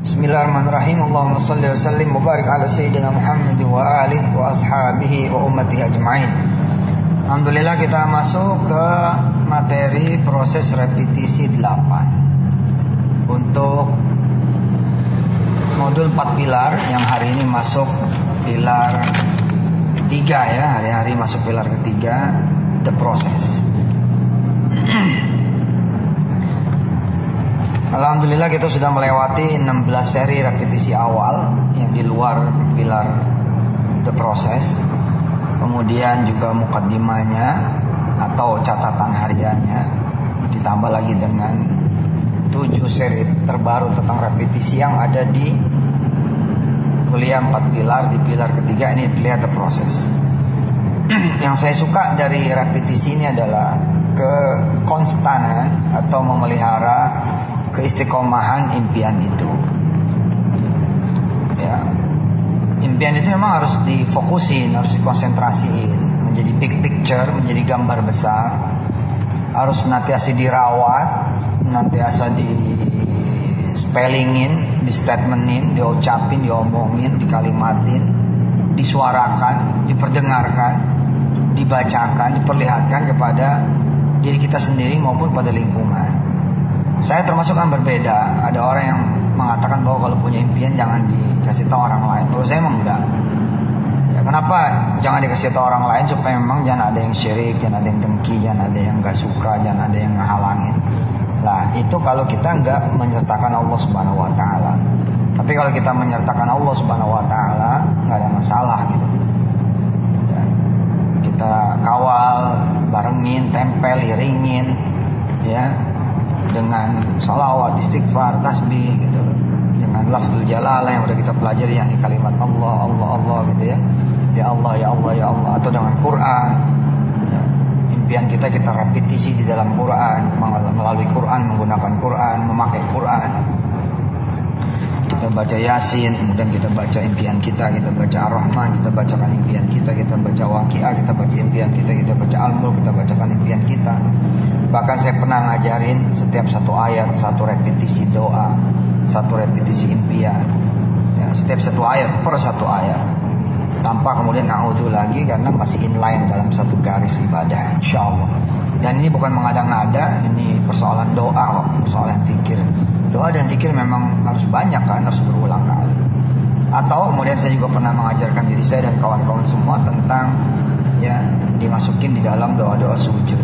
Bismillahirrahmanirrahim. Allahumma salli wa sallim wa barik ala sayyidina Muhammad wa alihi wa ashabihi wa ummatihi ajma'in. Alhamdulillah, kita masuk ke materi proses repetisi 8 untuk modul 4 pilar yang hari ini masuk pilar ketiga ya. Hari-hari masuk pilar ketiga, the process. Alhamdulillah kita sudah melewati 16 seri repetisi awal yang di luar pilar the process. Kemudian juga mukaddimahnya atau catatan hariannya, ditambah lagi dengan 7 seri terbaru tentang repetisi yang ada di kuliah 4 pilar. Di pilar ketiga ini pilar the process. Yang saya suka dari repetisi ini adalah kekonstanan atau memelihara keistiqomahan impian itu. Ya, impian itu memang harus difokusin, harus dikonsentrasiin, menjadi big picture, menjadi gambar besar. Harus senantiasa dirawat, senantiasa di spellingin, di statementin, diucapin, diomongin, dikalimatin, disuarakan, diperdengarkan, dibacakan, diperlihatkan kepada diri kita sendiri maupun pada lingkungan. Saya termasuk yang berbeda. Ada orang yang mengatakan bahwa kalau punya impian jangan dikasih tahu orang lain. Kalau saya memang enggak. Ya, kenapa jangan dikasih tahu orang lain? Supaya memang jangan ada yang syirik, jangan ada yang dengki, jangan ada yang enggak suka, jangan ada yang ngehalangin. Lah, itu kalau kita enggak menyertakan Allah Subhanahu wa taala. Tapi kalau kita menyertakan Allah Subhanahu wa taala, enggak ada masalah gitu. Ya, kita kawal, barengin, tempel, iringin, ya, dengan salawat, istighfar, tasbih gitu, dengan lafzul jalalah yang udah kita pelajari, yang di kalimat Allah, Allah, Allah gitu ya. Ya Allah, ya Allah, ya Allah. Atau dengan Quran ya. Impian kita repetisi di dalam Quran, melalui Quran, menggunakan Quran, memakai Quran. Kita baca Yasin, kemudian kita baca impian kita baca Ar-Rahman, kita bacakan impian kita baca Waqiah, kita baca impian kita baca Al-Mulk, kita bacakan impian kita. Bahkan saya pernah ngajarin setiap satu ayat, satu repetisi doa, satu repetisi impian ya, setiap satu ayat per satu ayat, tanpa kemudian na'udhu lagi, karena masih inline dalam satu garis ibadah, insyaallah. Dan ini bukan mengada-ngada, ini persoalan doa, persoalan zikir. Doa dan zikir memang harus banyak kan, harus berulang kali. Atau kemudian saya juga pernah mengajarkan diri saya dan kawan-kawan semua tentang ya dimasukin di dalam doa-doa sujud.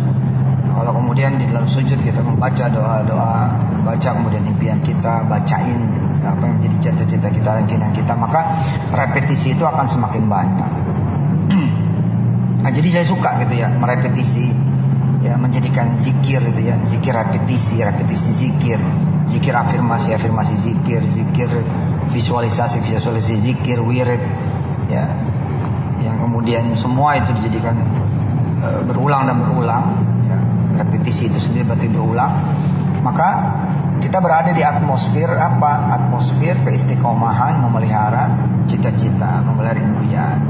Kalau kemudian di dalam sujud kita membaca doa-doa, baca kemudian impian kita, bacain apa yang menjadi cita-cita kita dan keinginan kita, maka repetisi itu akan semakin banyak. Nah, jadi saya suka gitu ya merepetisi, ya menjadikan zikir itu ya, zikir repetisi zikir, zikir afirmasi zikir, zikir visualisasi zikir, wirid ya, yang kemudian semua itu dijadikan berulang dan berulang. Repetisi itu sendiri berarti berulang. Maka kita berada di atmosfer apa? Atmosfer keistiqomahan, memelihara cita-cita, memelihara impian.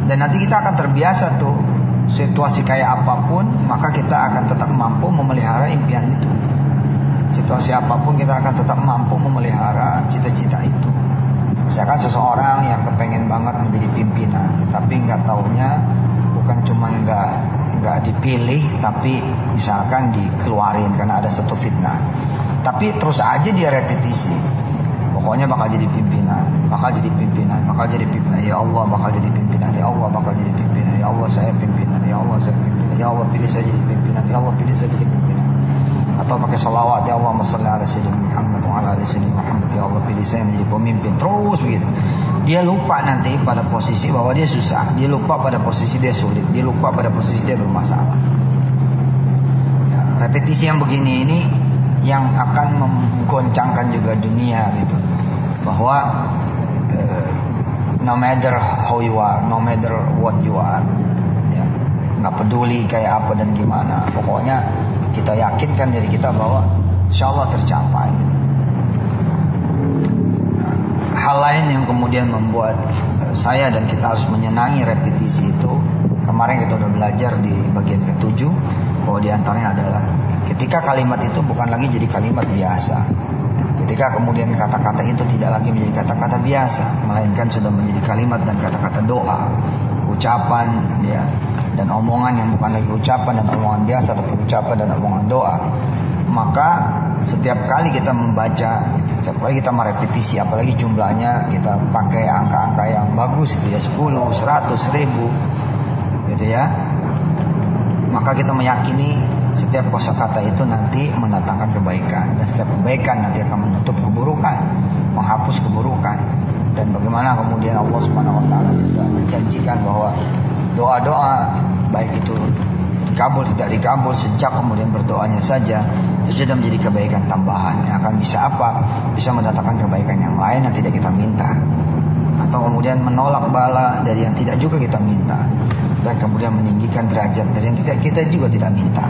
Dan nanti kita akan terbiasa tuh, situasi kayak apapun, maka kita akan tetap mampu memelihara impian itu. Situasi apapun kita akan tetap mampu memelihara cita-cita itu. Misalkan seseorang yang kepengen banget menjadi pimpinan, tapi nggak taunya bukan cuma nggak dipilih, tapi misalkan dikeluarin karena ada satu fitnah. Tapi terus aja dia repetisi, pokoknya bakal jadi pimpinan, bakal jadi pimpinan. Ya Allah bakal jadi pimpinan, ya Allah bakal jadi pimpinan, ya Allah saya pimpinan, ya Allah saya pimpinan, ya Allah pilih saya jadi pimpinan, ya Allah pilih saya jadi pimpinan. Atau pakai sholawat, ya Allah sholli ala sayyidina Muhammad wa ala ali sayyidina Muhammad, ya Allah pilih saya menjadi pemimpin. Terus begitu. Dia lupa nanti pada posisi bahwa dia susah, dia lupa pada posisi dia sulit, dia lupa pada posisi dia bermasalah. Ya, repetisi yang begini ini yang akan menggoncangkan juga dunia gitu. Bahwa no matter how you are, no matter what you are, ya, nggak peduli kayak apa dan gimana, pokoknya kita yakinkan diri kita bahwa insyaallah tercapai. Hal lain yang kemudian membuat saya dan kita harus menyenangi repetisi itu, kemarin kita udah belajar di bagian ke-7, bahwa diantaranya adalah ketika kalimat itu bukan lagi jadi kalimat biasa, ketika kemudian kata-kata itu tidak lagi menjadi kata-kata biasa, melainkan sudah menjadi kalimat dan kata-kata doa, ucapan ya, dan omongan yang bukan lagi ucapan dan omongan biasa, tapi ucapan dan omongan doa, maka setiap kali kita membaca, setiap kali kita merepetisi, apalagi jumlahnya kita pakai angka-angka yang bagus itu ya, 10, 100, 1000 gitu ya, maka kita meyakini setiap kosakata itu nanti mendatangkan kebaikan, dan setiap kebaikan nanti akan menutup keburukan, menghapus keburukan. Dan bagaimana kemudian Allah Subhanahu wa taala juga menjanjikan bahwa doa-doa baik itu dikabul tidak dikabul, sejak kemudian berdoanya saja itu sudah menjadi kebaikan tambahan yang akan bisa apa? Bisa mendatangkan kebaikan yang lain yang tidak kita minta, atau kemudian menolak bala dari yang tidak juga kita minta, dan kemudian meninggikan derajat dari yang kita juga tidak minta.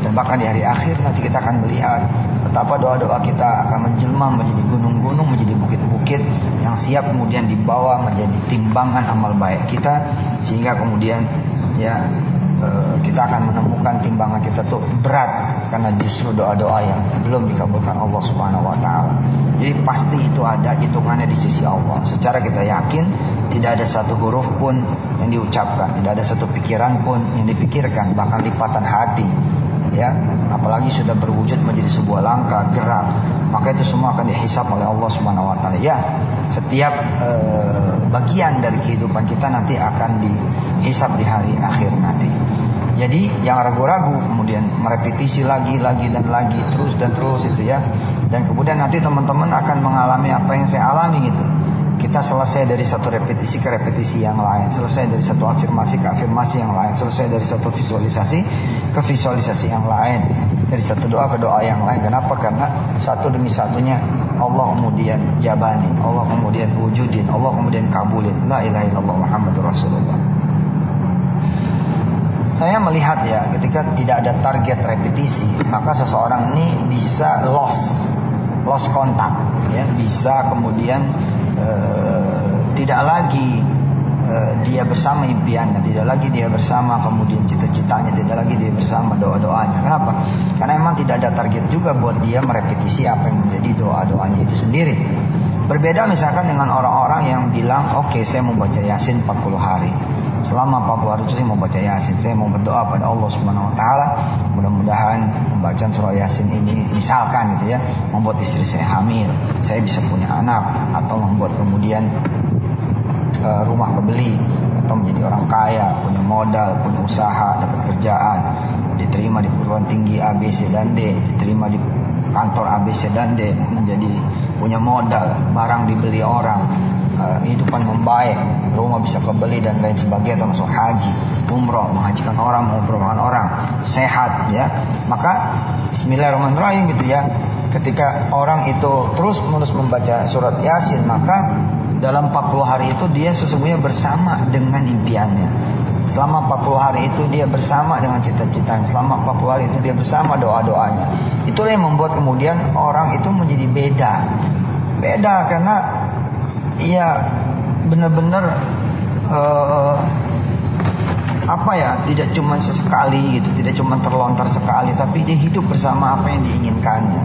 Dan bahkan di hari akhir nanti kita akan melihat betapa doa-doa kita akan menjelma menjadi gunung-gunung, menjadi bukit-bukit yang siap kemudian dibawa menjadi timbangan amal baik kita, sehingga kemudian ya kita akan menemukan timbangan kita tuh berat karena justru doa-doa yang belum dikabulkan Allah Subhanahu wa taala. Jadi pasti itu ada hitungannya di sisi Allah. Secara kita yakin tidak ada satu huruf pun yang diucapkan, tidak ada satu pikiran pun yang dipikirkan, bahkan lipatan hati ya, apalagi sudah berwujud menjadi sebuah langkah gerak, maka itu semua akan dihisab oleh Allah Subhanahu wa taala. Ya, setiap bagian dari kehidupan kita nanti akan dihisab di hari akhir nanti. Jadi jangan ragu-ragu kemudian merepetisi lagi dan lagi, terus itu ya. Dan kemudian nanti teman-teman akan mengalami apa yang saya alami gitu. Kita selesai dari satu repetisi ke repetisi yang lain, selesai dari satu afirmasi ke afirmasi yang lain, selesai dari satu visualisasi ke visualisasi yang lain, dari satu doa ke doa yang lain. Kenapa? Karena satu demi satunya Allah kemudian jabani, Allah kemudian wujudin, Allah kemudian kabulin. La ilaha illallah Muhammadur Rasulullah. Saya melihat ya, ketika tidak ada target repetisi, maka seseorang ini bisa lost kontak ya, bisa kemudian tidak lagi dia bersama impiannya, tidak lagi dia bersama kemudian cita-citanya, tidak lagi dia bersama doa-doanya. Kenapa? Karena memang tidak ada target juga buat dia merepetisi apa yang menjadi doa-doanya itu sendiri. Berbeda misalkan dengan orang-orang yang bilang, oke, saya mau baca Yasin 40 hari. Selama 40 hari itu saya mau baca Yasin, saya mau berdoa pada Allah Subhanahu wa taala, mudah-mudahan pembacaan surah Yasin ini misalkan gitu ya, membuat istri saya hamil, saya bisa punya anak, atau membuat kemudian rumah kebeli, atau menjadi orang kaya, punya modal, punya usaha, dapat kerjaan, diterima di perguruan tinggi A, B, C, dan D, diterima di kantor A, B, C, dan D, menjadi punya modal, barang dibeli orang, kehidupan membaik, rumah bisa kebeli dan lain sebagainya, termasuk haji, umroh, menghajikan orang, mengumrohkan orang, sehat ya. Maka bismillahirrahmanirrahim gitu ya. Ketika orang itu terus-menerus membaca surat Yasin, maka dalam 40 hari itu dia sesungguhnya bersama dengan impiannya. Selama 40 hari itu dia bersama dengan cita-citanya. Selama 40 hari itu dia bersama doa-doanya. Itulah yang membuat kemudian orang itu menjadi beda karena ia benar-benar tidak cuma sesekali gitu, tidak cuma terlontar sekali, tapi dia hidup bersama apa yang diinginkannya.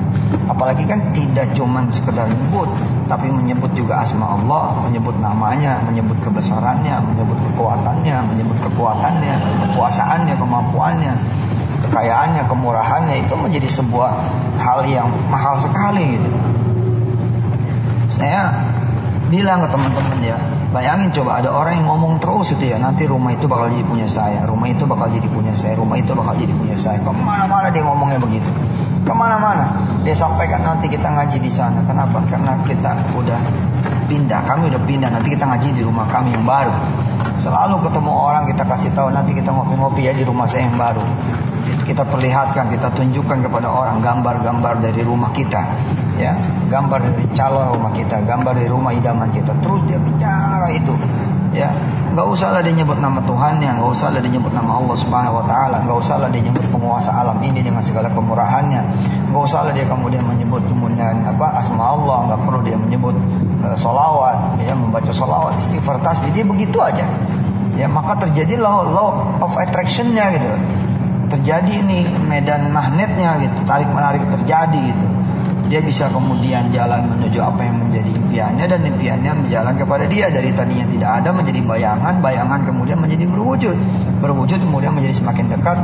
Apalagi kan tidak cuma sekedar menyebut, tapi menyebut juga asma Allah, menyebut namanya, menyebut kebesarannya, menyebut kekuatannya, menyebut kekuatannya, kekuasaannya, kemampuannya, kekayaannya, kemurahannya. Itu menjadi sebuah hal yang mahal sekali gitu. Saya bilang ke teman-teman ya, bayangin coba ada orang yang ngomong terus itu ya, nanti rumah itu bakal jadi punya saya, rumah itu bakal jadi punya saya, rumah itu bakal jadi punya saya. Kemana-mana dia ngomongnya begitu, kemana-mana dia sampaikan. Nanti kita ngaji di sana. Kenapa? Karena kita udah pindah, kami udah pindah, nanti kita ngaji di rumah kami yang baru. Selalu ketemu orang kita kasih tahu, nanti kita ngopi-ngopi ya di rumah saya yang baru. Kita perlihatkan, kita tunjukkan kepada orang gambar-gambar dari rumah kita, ya, gambar dari calon rumah kita, gambar dari rumah idaman kita. Terus dia bicara itu, ya, nggak usahlah dia nyebut nama Tuhannya, nggak usahlah dia nyebut nama Allah Subhanahu Wa Taala, nggak usahlah dia nyebut penguasa alam ini dengan segala kemurahannya, nggak usahlah dia kemudian menyebut kemudian asma Allah, nggak perlu dia menyebut solawat, ya, membaca solawat, istighfar, tasbih, dia begitu aja, ya. Maka terjadi law of attraction-nya gitu. Terjadi ini medan magnetnya gitu, tarik menarik terjadi gitu. Dia bisa kemudian jalan menuju apa yang menjadi impiannya, dan impiannya berjalan kepada dia. Dari tadinya tidak ada menjadi bayangan, bayangan kemudian menjadi berwujud, berwujud kemudian menjadi semakin dekat,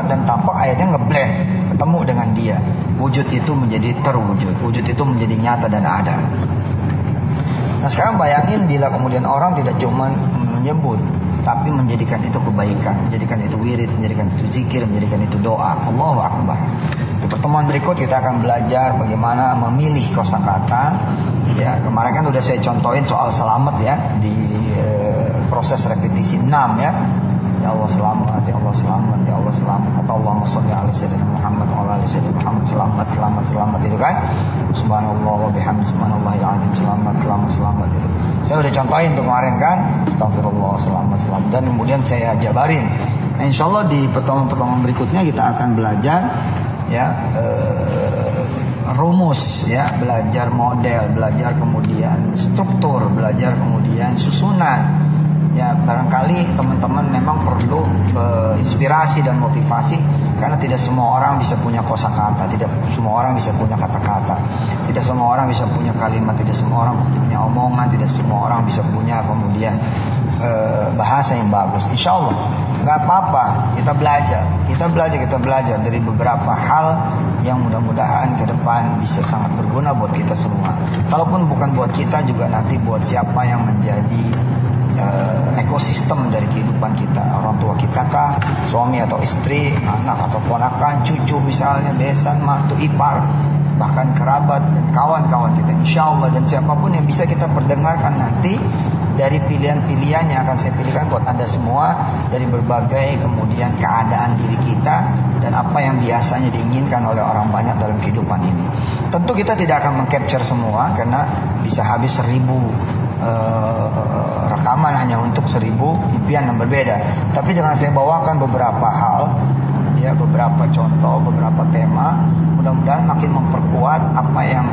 dan tampak akhirnya ngeblend, ketemu dengan dia. Wujud itu menjadi terwujud, wujud itu menjadi nyata dan ada. Nah sekarang bayangin bila kemudian orang tidak cuma menyebut, tapi menjadikan itu kebaikan, menjadikan itu wirid, menjadikan itu zikir, menjadikan itu doa. Allahu Akbar. Di pertemuan berikut kita akan belajar bagaimana memilih kosakata. Ya, kemarin kan udah saya contohin soal selamat ya di proses repetisi 6 ya. Ya Allah selamat, ya Allah selamat, ya Allah selamat. Atau Allahumma sholli ala sayyidina Muhammad wa ala ali sayyidina Muhammad. Selamat, selamat, selamat itu kan. Subhanallah wa bihamdi subhanallahil azim. Selamat, selamat, selamat itu. Saya udah contohin tuh kemarin kan. Astagfirullah, selamat, selamat. Dan kemudian saya jabarin. Nah, insyaallah di pertemuan-pertemuan berikutnya kita akan belajar ya rumus ya, belajar model, belajar kemudian struktur, belajar kemudian susunan. Ya barangkali teman-teman memang perlu inspirasi dan motivasi, karena tidak semua orang bisa punya kosakata, tidak semua orang bisa punya kata-kata, tidak semua orang bisa punya kalimat, tidak semua orang punya omongan, tidak semua orang bisa punya kemudian bahasa yang bagus. Insya Allah nggak apa-apa, kita belajar dari beberapa hal yang mudah-mudahan ke depan bisa sangat berguna buat kita semua. Kalaupun bukan buat kita, juga nanti buat siapa yang menjadi ekosistem dari kehidupan kita, orang tua kita kah, suami atau istri, anak atau ponakan, cucu misalnya, besan, mantu, ipar, bahkan kerabat dan kawan-kawan kita, insya Allah. Dan siapapun yang bisa kita perdengarkan nanti dari pilihan-pilihan yang akan saya pilihkan buat Anda semua, dari berbagai kemudian keadaan diri kita dan apa yang biasanya diinginkan oleh orang banyak dalam kehidupan ini. Tentu kita tidak akan meng-capture semua, karena bisa habis 1000 rekaman hanya untuk 1000 impian yang berbeda. Tapi dengan saya bawakan beberapa hal ya, beberapa contoh, beberapa tema, mudah-mudahan makin memperkuat apa yang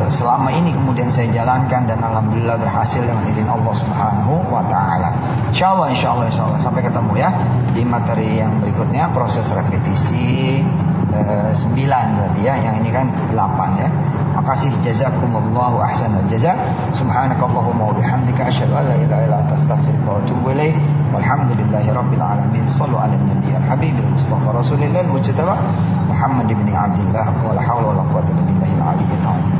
selama ini kemudian saya jalankan, dan alhamdulillah berhasil dengan izin Allah Subhanahu wa taala. Insyaallah sampai ketemu ya di materi yang berikutnya, proses repetisi 9 berarti ya, yang ini kan 8 ya. Makasih, jazakumullahu ahsanal jazak. Subhanakallahumma wa bihamdika asyhadu an la ilaha illa anta astaghfiruka wa atubu ilaik. Walhamdulillahirabbil alamin. Shallu ala nabiyil habibil mustafa rasulillah mujtaba Muhammad ibn Abdullah wa la haula wa la quwwata illa billahil aliyyil azim.